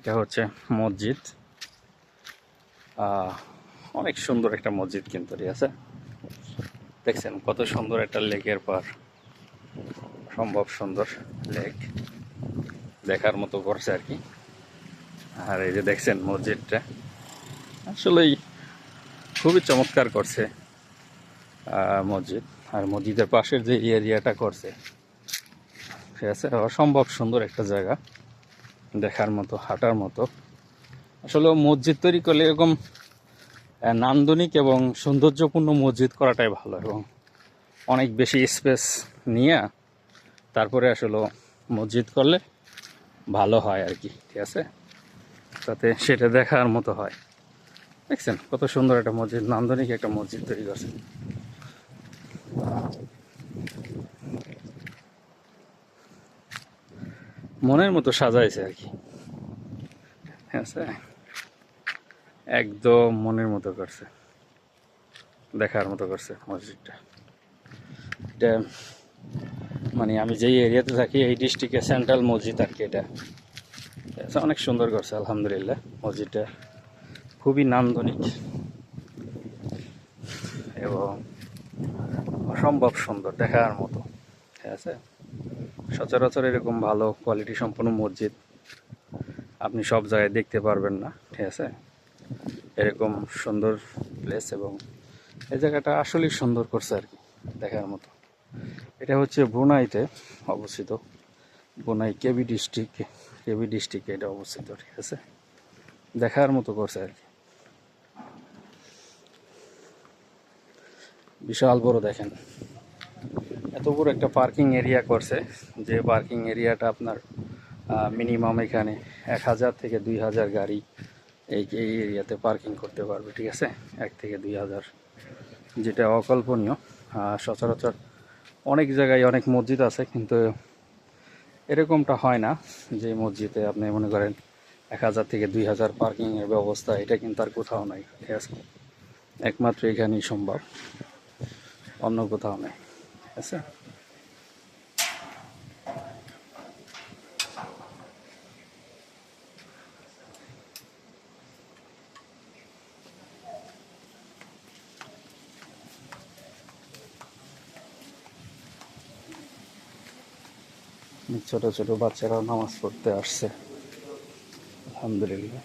এটা হচ্ছে মসজিদ। অনেক সুন্দর একটা মসজিদ কিন্তু, ঠিক আছে। দেখছেন কত সুন্দর একটা লেকের পার, সম্ভব সুন্দর লেক, দেখার মতো করছে আর কি। আর এই যে দেখছেন মসজিদটা আসলেই খুবই চমৎকার করছে মসজিদ। আর মসজিদের পাশের যে এরিয়াটা করছে, ঠিক আছে, অসম্ভব সুন্দর একটা জায়গা, দেখার মতো, হাঁটার মতো। আসলে মসজিদ তৈরি করলে এরকম নান্দনিক এবং সৌন্দর্যপূর্ণ মসজিদ করাটাই ভালো, এবং অনেক বেশি স্পেস নিয়ে তারপরে আসলে মসজিদ করলে ভালো হয় আর কি, ঠিক আছে, তাতে সেটা দেখার মতো হয়। দেখছেন কত সুন্দর একটা মসজিদ, নান্দনিক একটা মসজিদ তৈরি করছে। মনের মতো সাজাইছে আর কি, ঠিক আছে, একদম মনের মতো করছে, দেখার মতো করছে মসজিদটা। এটা মানে আমি যেই এরিয়াতে থাকি এই ডিস্ট্রিক্টে সেন্ট্রাল মসজিদ আর কি। এটা অনেক সুন্দর করছে আলহামদুলিল্লাহ। মসজিদটা খুবই নান্দনিক এবং অসম্ভব সুন্দর, দেখার মতো, ঠিক আছে। সচরাচর এরকম ভালো কোয়ালিটি সম্পন্ন মসজিদ আপনি সব জায়গায় দেখতে পারবেন না, ঠিক আছে। এরকম সুন্দর প্লেস, এবং এই জায়গাটা আসলেই সুন্দর করছে আর কি, দেখার মতো। এটা হচ্ছে ব্রুনাইতে অবস্থিত, ব্রুনাই কেবি ডিস্ট্রিক্টে এটা অবস্থিত, ঠিক আছে, দেখার মতো করছে আর কি। বিশাল বড়, দেখেন এত বড় একটা পার্কিং এরিয়া করছে, যে পার্কিং এরিয়াটা আপনার মিনিমাম এখানে 1000 থেকে 2000 গাড়ি এই এরিয়াতে পার্কিং করতে পারবে, ঠিক আছে, 1 থেকে 2000, যেটা অকল্পনীয়। সচরাচর অনেক জায়গায় অনেক মসজিদ আছে, কিন্তু এরকমটা হয় না যে মসজিদে আপনি মনে করেন 1000 থেকে 2000 পার্কিংয়ের ব্যবস্থা, এটা কিন্তু আর কোথাও নাই, ঠিক আছে, একমাত্র এখানেই সম্ভব, অন্য কোথাও নেই, ঠিক আছে। ছোট ছোট বাচ্চারাও নামাজ পড়তে আসছে আলহামদুলিল্লাহ।